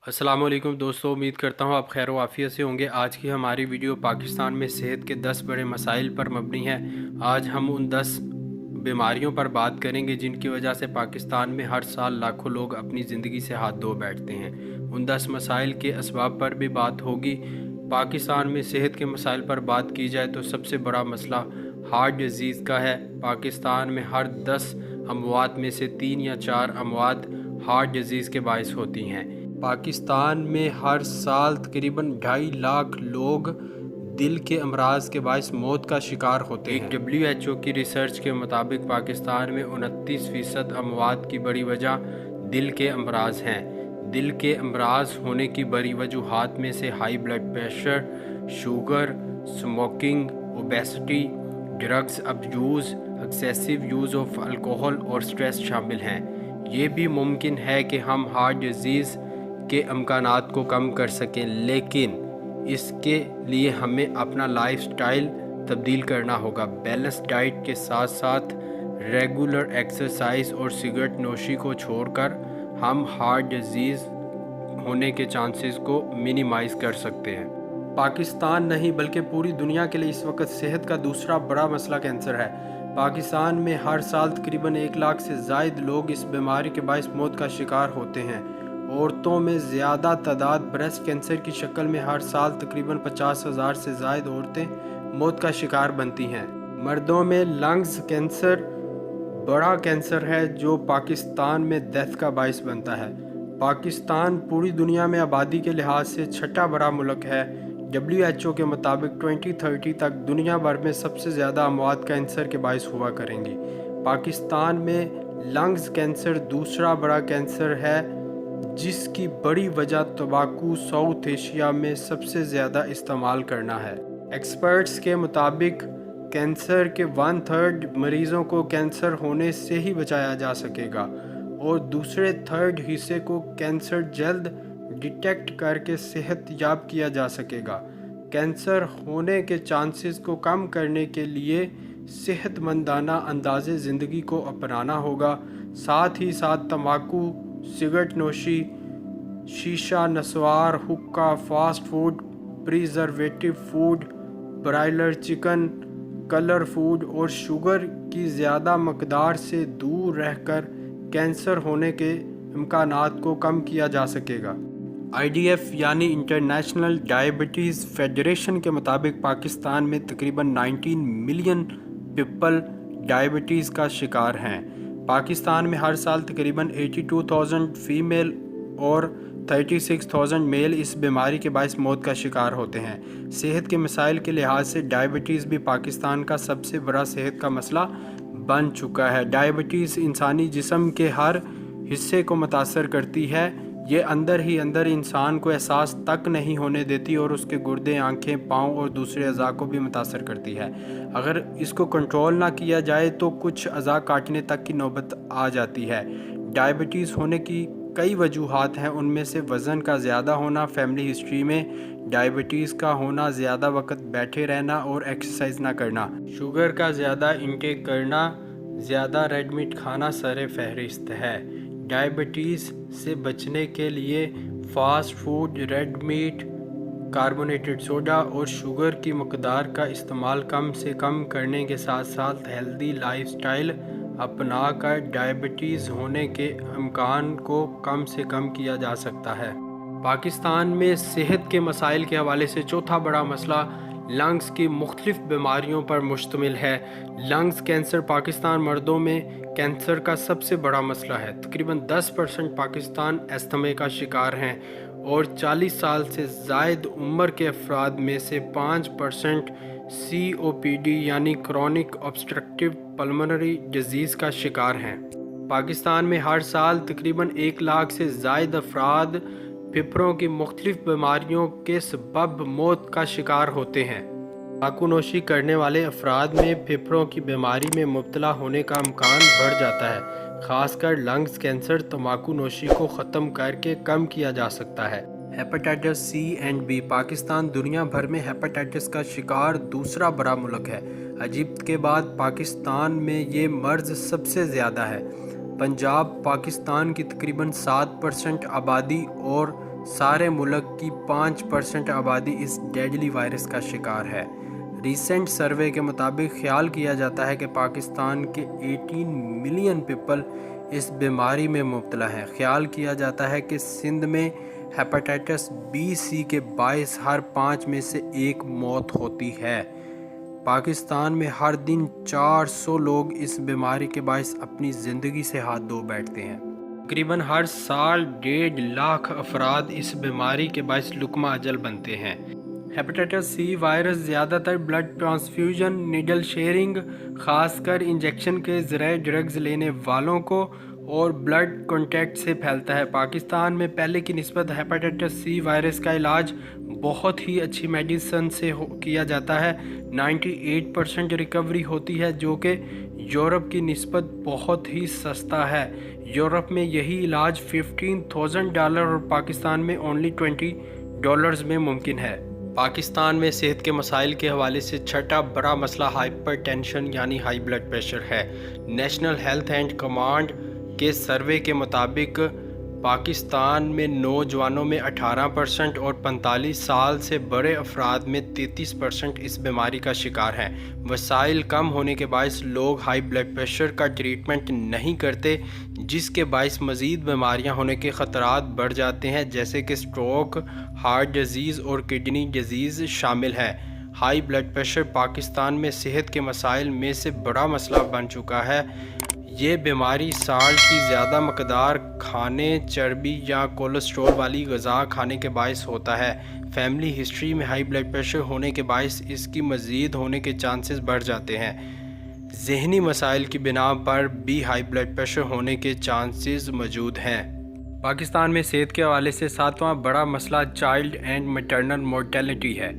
अस्सलाम वालेकुम दोस्तों, उम्मीद करता हूँ आप खैर व आफियत से होंगे। आज की हमारी वीडियो पाकिस्तान में सेहत के 10 बड़े मसाइल पर मबनी है। आज हम उन 10 बीमारियों पर बात करेंगे जिनकी वजह से पाकिस्तान में हर साल लाखों लोग अपनी ज़िंदगी से हाथ धो बैठते हैं। उन 10 मसाइल के असबाब पर भी बात होगी। पाकिस्तान में सेहत के मसाइल पर बात की जाए तो सबसे बड़ा मसला हार्ट डिज़ीज़ का है। पाकिस्तान में हर 10 अमवात में से 3 या 4 अमवात हार्ट डिज़ीज़ के बायस होती हैं। पाकिस्तान में हर साल तकरीबन 2.5 लाख लोग दिल के अमराज के बायस मौत का शिकार होते हैं। एक WHO की रिसर्च के मुताबिक पाकिस्तान में 29% अमवात की बड़ी वजह दिल के अमराज हैं। दिल के अमराज होने की बड़ी वजूहात में से high blood pressure, sugar, smoking, obesity, drugs abuse, excessive use of alcohol और स्ट्रेस शामिल हैं। ये भी मुमकिन है कि हम हार्ट डिज़ीज़ के अमकानात को कम कर सकें, लेकिन इसके लिए हमें अपना लाइफ स्टाइल तब्दील करना होगा। बैलेंस डाइट के साथ साथ रेगुलर एक्सरसाइज और सिगरेट नोशी को छोड़कर हम हार्ट डिज़ीज़ होने के चांसेस को मिनिमाइज़ कर सकते हैं। पाकिस्तान नहीं बल्कि पूरी दुनिया के लिए इस वक्त सेहत का दूसरा बड़ा मसला कैंसर है। पाकिस्तान में हर साल तकरीबन 1 लाख से ज़ायद लोग इस बीमारी के बायस मौत का शिकार होते हैं। औरतों में ज़्यादा तादाद ब्रेस्ट कैंसर की शक्ल में हर साल तकरीबन 50,000 से ज़ायद औरतें मौत का शिकार बनती हैं। मर्दों में लंग्स कैंसर बड़ा कैंसर है जो पाकिस्तान में डेथ का बायस बनता है। पाकिस्तान पूरी दुनिया में आबादी के लिहाज से छठा बड़ा मुल्क है। WHO के मुताबिक 2030 तक दुनिया भर में सबसे ज़्यादा अमवात कैंसर के बायस हुआ करेंगी। पाकिस्तान में लंग्स कैंसर दूसरा बड़ा कैंसर है जिसकी बड़ी वजह तंबाकू साउथ एशिया में सबसे ज़्यादा इस्तेमाल करना है। एक्सपर्ट्स के मुताबिक कैंसर के 1/3 मरीज़ों को कैंसर होने से ही बचाया जा सकेगा और दूसरे 1/3 हिस्से को कैंसर जल्द डिटेक्ट करके सेहत याब किया जा सकेगा। कैंसर होने के चांसेस को कम करने के लिए सेहतमंदाना अंदाज़े ज़िंदगी को अपनाना होगा। साथ ही साथ तंबाकू, सिगरेट नोशी, शीशा नस्वार, हुक्का, fast food, preservative food, broiler chicken, colour food और शुगर की ज़्यादा मकदार से दूर रहकर कैंसर होने के इम्कानात को कम किया जा सकेगा। IDF यानी इंटरनेशनल डायबिटीज़ फेडरेशन के मुताबिक पाकिस्तान में तकरीबन 19 मिलियन पीपल डायबिटीज़ का शिकार हैं। पाकिस्तान में हर साल तकरीबन 82,000 फीमेल और 36,000 मेल इस बीमारी के बायस मौत का शिकार होते हैं। सेहत के मसाइल के लिहाज से डायबिटीज़ भी पाकिस्तान का सबसे बड़ा सेहत का मसला बन चुका है। डायबिटीज़ इंसानी जिस्म के हर हिस्से को मुतासर करती है। ये अंदर ही अंदर इंसान को एहसास तक नहीं होने देती और उसके गुर्दे, आंखें, पाँव और दूसरे अज़ा को भी मुतासर करती है। अगर इसको कंट्रोल ना किया जाए तो कुछ अज़ा काटने तक की नौबत आ जाती है। डायबिटीज़ होने की कई वजूहात हैं, उनमें से वज़न का ज़्यादा होना, फैमिली हिस्ट्री में डायबिटीज़ का होना, ज़्यादा वक्त बैठे रहना और एक्सरसाइज ना करना, शुगर का ज़्यादा इंटेक करना, ज़्यादा रेड मीट खाना सरे फहरिस्त है। डायबिटीज़ से बचने के लिए fast food, red meat, carbonated soda और शुगर की मकदार का इस्तेमाल कम से कम करने के साथ साथ हेल्दी लाइफस्टाइल अपना कर डायबिटीज़ होने के इम्कान को कम से कम किया जा सकता है। पाकिस्तान में सेहत के मसाइल के हवाले से चौथा बड़ा मसला लंग्स की मुख्तलिफ बीमारियों पर मुश्तमिल है। लंग्स कैंसर पाकिस्तान मर्दों में कैंसर का सबसे बड़ा मसला है। तकरीबन 10% पाकिस्तान अस्थमे का शिकार हैं और 40 साल से ज़ायद उम्र के अफराद में से 5% COPD यानी क्रॉनिक ऑब्स्ट्रक्टिव पल्मोनरी डिजीज़ का शिकार हैं। पाकिस्तान में हर साल तकरीबन 1 लाख से ज़ायद अफराद फेफड़ों की मुख्तलिफ बीमारियों के सबब मौत का शिकार होते हैं। तंबाकू नोशी करने वाले अफराद में फेफड़ों की बीमारी में मुब्तला होने का इम्कान बढ़ जाता है। ख़ासकर लंग्स कैंसर तंबाकू नोशी को ख़त्म करके कम किया जा सकता है। Hepatitis C and B Pakistan दुनिया भर में हेपेटाइटिस का शिकार दूसरा बड़ा मुल्क है। इजिप्ट के बाद पाकिस्तान में ये मर्ज़ सबसे ज़्यादा है। पंजाब पाकिस्तान की तकरीबन 7% आबादी और سارے ملک کی 5% آبادی اس ڈیڈلی وائرس کا شکار ہے۔ ریسنٹ سروے کے مطابق خیال کیا جاتا ہے کہ پاکستان کے 18 ملین پیپل اس بیماری میں مبتلا ہیں۔ خیال کیا جاتا ہے کہ سندھ میں ہیپاٹائٹس B/C کے باعث ہر 5 میں سے 1 موت ہوتی ہے۔ پاکستان میں ہر دن 400 لوگ اس بیماری کے باعث اپنی زندگی سے ہاتھ دھو بیٹھتے ہیں۔ تقریباً ہر سال 1.5 لاکھ افراد اس بیماری کے باعث لقمہ اجل بنتے ہیں۔ ہیپاٹائٹس C وائرس زیادہ تر بلڈ ٹرانسفیوژن، نیڈل شیئرنگ، خاص کر انجیکشن کے ذریعے ڈرگز لینے والوں کو اور بلڈ کانٹیکٹ سے پھیلتا ہے۔ پاکستان میں پہلے کی نسبت ہیپاٹائٹس C وائرس کا علاج بہت ہی اچھی میڈیسن سے کیا جاتا ہے۔ 98% ریکوری ہوتی ہے، جو کہ یورپ کی نسبت بہت ہی سستا ہے۔ یورپ میں یہی علاج $15,000 اور پاکستان میں only $20 میں ممکن ہے۔ پاکستان میں صحت کے مسائل کے حوالے سے چھٹا بڑا مسئلہ ہائپر ٹینشن یعنی ہائی بلڈ پریشر ہے۔ نیشنل ہیلتھ اینڈ کمانڈ کے سروے کے مطابق پاکستان میں نوجوانوں میں 18% اور 45 سال سے بڑے افراد میں 33% اس بیماری کا شکار ہیں۔ وسائل کم ہونے کے باعث لوگ ہائی بلڈ پریشر کا ٹریٹمنٹ نہیں کرتے، جس کے باعث مزید بیماریاں ہونے کے خطرات بڑھ جاتے ہیں، جیسے کہ سٹروک، ہارٹ ڈیزیز اور کڈنی ڈیزیز شامل ہے۔ ہائی بلڈ پریشر پاکستان میں صحت کے مسائل میں سے بڑا مسئلہ بن چکا ہے۔ یہ بیماری سالٹ کی زیادہ مقدار کھانے، چربی یا کولیسٹرول والی غذا کھانے کے باعث ہوتا ہے۔ فیملی ہسٹری میں ہائی بلڈ پریشر ہونے کے باعث اس کی مزید ہونے کے چانسز بڑھ جاتے ہیں۔ ذہنی مسائل کی بنا پر بھی ہائی بلڈ پریشر ہونے کے چانسز موجود ہیں۔ پاکستان میں صحت کے حوالے سے 7واں بڑا مسئلہ چائلڈ اینڈ میٹرنل مورٹیلٹی ہے۔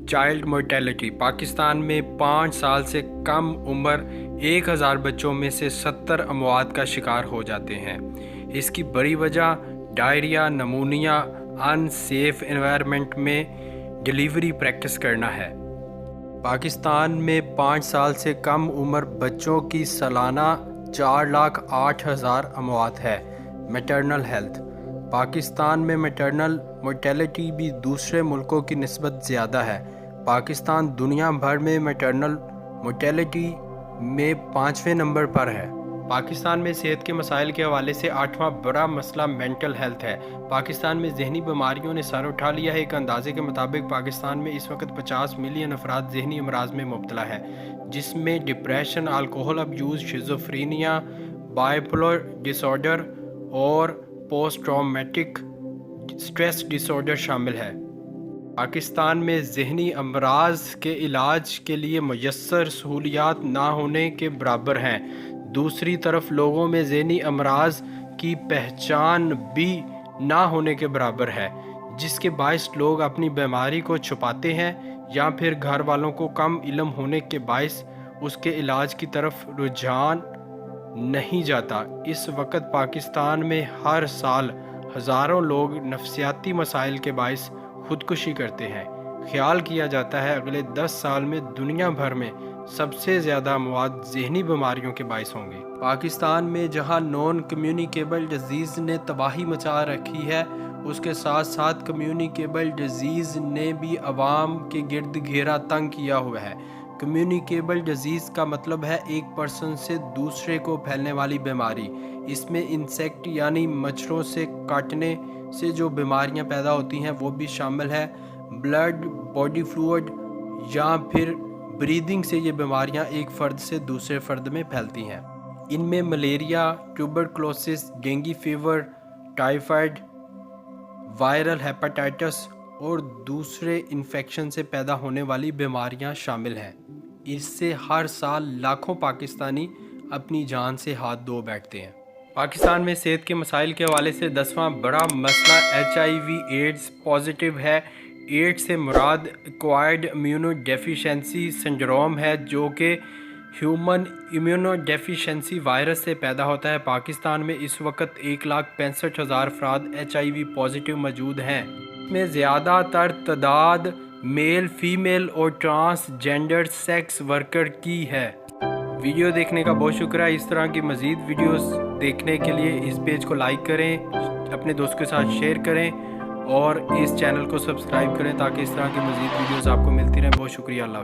چائلڈ مورٹیلٹی پاکستان میں 5 سال سے کم عمر 1000 بچوں میں سے 70 اموات کا شکار ہو جاتے ہیں۔ اس کی بڑی وجہ diarrhoea, pneumonia, unsafe environment میں ڈیلیوری پریکٹس کرنا ہے۔ پاکستان میں 5 سال سے کم عمر بچوں کی سالانہ 4,08,000 اموات ہے۔ میٹرنل ہیلتھ پاکستان میں میٹرنل مورٹیلٹی بھی دوسرے ملکوں کی نسبت زیادہ ہے۔ پاکستان دنیا بھر میں میٹرنل مورٹیلٹی میں 5ویں نمبر پر ہے۔ پاکستان میں صحت کے مسائل کے حوالے سے 8واں بڑا مسئلہ مینٹل ہیلتھ ہے۔ پاکستان میں ذہنی بیماریوں نے سر اٹھا لیا ہے۔ ایک اندازے کے مطابق پاکستان میں اس وقت 50 ملین افراد ذہنی امراض میں مبتلا ہے، جس میں depression, alcohol abuse, schizophrenia, bipolar disorder اور post traumatic stress disorder شامل ہے۔ پاکستان میں ذہنی امراض کے علاج کے لیے میسر سہولیات نہ ہونے کے برابر ہیں۔ دوسری طرف لوگوں میں ذہنی امراض کی پہچان بھی نہ ہونے کے برابر ہے، جس کے باعث لوگ اپنی بیماری کو چھپاتے ہیں یا پھر گھر والوں کو کم علم ہونے کے باعث اس کے علاج کی طرف رجحان نہیں جاتا۔ اس وقت پاکستان میں ہر سال ہزاروں لوگ نفسیاتی مسائل کے باعث خودکشی کرتے ہیں۔ خیال کیا جاتا ہے اگلے 10 سال میں دنیا بھر میں سب سے زیادہ اموات ذہنی بیماریوں کے باعث ہوں گے۔ پاکستان میں جہاں نان کمیونیکیبل ڈیزیز نے تباہی مچا رکھی ہے، اس کے ساتھ ساتھ کمیونیکیبل ڈیزیز نے بھی عوام کے گرد گھیرا تنگ کیا ہوا ہے۔ کمیونیکیبل ڈیزیز کا مطلب ہے ایک پرسن سے دوسرے کو پھیلنے والی بیماری۔ اس میں انسیکٹ یعنی مچھروں سے کاٹنے سے جو بیماریاں پیدا ہوتی ہیں وہ بھی شامل ہے۔ بلڈ، باڈی فلوئڈ یا پھر بریدنگ سے یہ بیماریاں ایک فرد سے دوسرے فرد میں پھیلتی ہیں۔ ان میں malaria, tuberculosis, dengue fever, typhoid, viral hepatitis اور دوسرے انفیکشن سے پیدا ہونے والی بیماریاں شامل ہیں۔ اس سے ہر سال لاکھوں پاکستانی اپنی جان سے ہاتھ دھو بیٹھتے ہیں۔ پاکستان میں صحت کے مسائل کے حوالے سے 10واں بڑا مسئلہ HIV ایڈز پازیٹیو ہے۔ ایڈز سے مراد ایکوائرڈ امیونو ڈیفیشنسی سنڈروم ہے، جو کہ ہیومن امیونو ڈیفیشنسی وائرس سے پیدا ہوتا ہے۔ پاکستان میں اس وقت 1,65,000 افراد HIV پازیٹیو موجود ہیں۔ اس میں زیادہ تر تعداد میل، فیمیل اور ٹرانس جینڈر سیکس ورکر کی ہے۔ ویڈیو دیکھنے کا بہت شکریہ۔ اس طرح کی مزید ویڈیوز دیکھنے کے لیے اس پیج کو لائک کریں، اپنے دوست کے ساتھ شیئر کریں اور اس چینل کو سبسکرائب کریں تاکہ اس طرح کی مزید ویڈیوز آپ کو ملتی رہیں۔ بہت شکریہ، اللہ حافظ۔